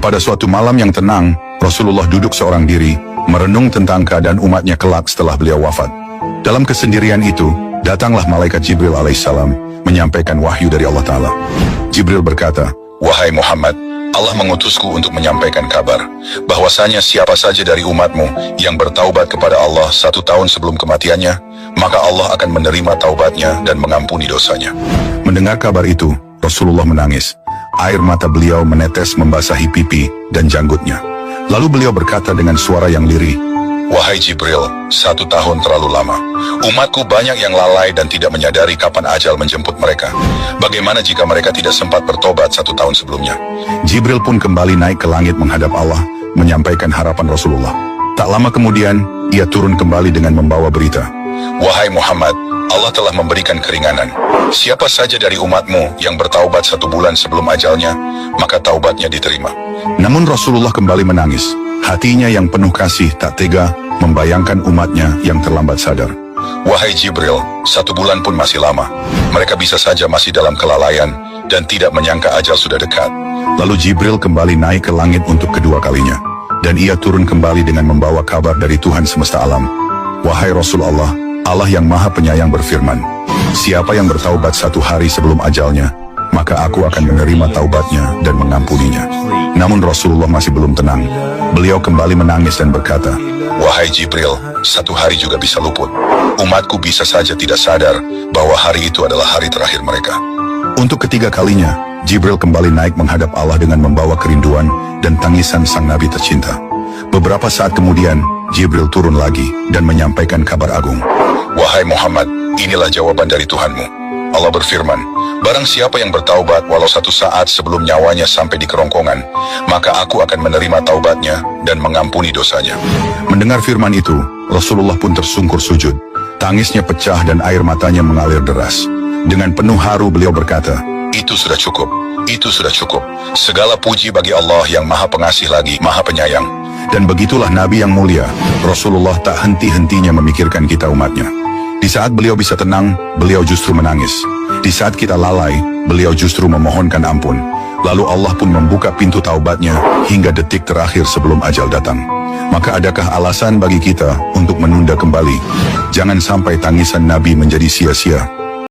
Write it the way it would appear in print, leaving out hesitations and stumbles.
Pada suatu malam yang tenang, Rasulullah duduk seorang diri, merenung tentang keadaan umatnya kelak setelah beliau wafat. Dalam kesendirian itu, datanglah malaikat Jibril alaihissalam, menyampaikan wahyu dari Allah Ta'ala. Jibril berkata, "Wahai Muhammad, Allah mengutusku untuk menyampaikan kabar, bahwasanya siapa saja dari umatmu yang bertaubat kepada Allah 1 tahun sebelum kematiannya, maka Allah akan menerima taubatnya dan mengampuni dosanya." Mendengar kabar itu, Rasulullah menangis. Air mata beliau menetes membasahi pipi dan janggutnya. Lalu beliau berkata dengan suara yang lirih, "Wahai Jibril, 1 tahun terlalu lama. Umatku banyak yang lalai dan tidak menyadari kapan ajal menjemput mereka. Bagaimana jika mereka tidak sempat bertobat 1 tahun sebelumnya?" Jibril pun kembali naik ke langit menghadap Allah, menyampaikan harapan Rasulullah. Tak lama kemudian, ia turun kembali dengan membawa berita, "Wahai Muhammad, Allah telah memberikan keringanan. Siapa saja dari umatmu yang bertaubat 1 bulan sebelum ajalnya, maka taubatnya diterima." Namun Rasulullah kembali menangis. Hatinya yang penuh kasih tak tega membayangkan umatnya yang terlambat sadar. "Wahai Jibril, 1 bulan pun masih lama. Mereka bisa saja masih dalam kelalaian dan tidak menyangka ajal sudah dekat." Lalu Jibril kembali naik ke langit untuk kedua kalinya. Dan ia turun kembali dengan membawa kabar dari Tuhan semesta alam. "Wahai Rasulullah, Allah yang Maha Penyayang berfirman, siapa yang bertaubat 1 hari sebelum ajalnya, maka aku akan menerima taubatnya dan mengampuninya." Namun Rasulullah masih belum tenang. Beliau kembali menangis dan berkata, "Wahai Jibril, 1 hari juga bisa luput. Umatku bisa saja tidak sadar bahwa hari itu adalah hari terakhir mereka." Untuk ketiga kalinya, Jibril kembali naik menghadap Allah dengan membawa kerinduan dan tangisan sang Nabi tercinta. Beberapa saat kemudian, Jibril turun lagi dan menyampaikan kabar agung. "Wahai Muhammad, inilah jawaban dari Tuhanmu. Allah berfirman, barang siapa yang bertaubat walau 1 saat sebelum nyawanya sampai di kerongkongan, maka aku akan menerima taubatnya dan mengampuni dosanya." Mendengar firman itu, Rasulullah pun tersungkur sujud. Tangisnya pecah dan air matanya mengalir deras. Dengan penuh haru beliau berkata, "Itu sudah cukup, itu sudah cukup. Segala puji bagi Allah yang Maha Pengasih lagi Maha Penyayang." Dan begitulah Nabi yang mulia, Rasulullah tak henti-hentinya memikirkan kita umatnya. Di saat beliau bisa tenang, beliau justru menangis. Di saat kita lalai, beliau justru memohonkan ampun. Lalu Allah pun membuka pintu taubatnya hingga detik terakhir sebelum ajal datang. Maka adakah alasan bagi kita untuk menunda kembali? Jangan sampai tangisan Nabi menjadi sia-sia.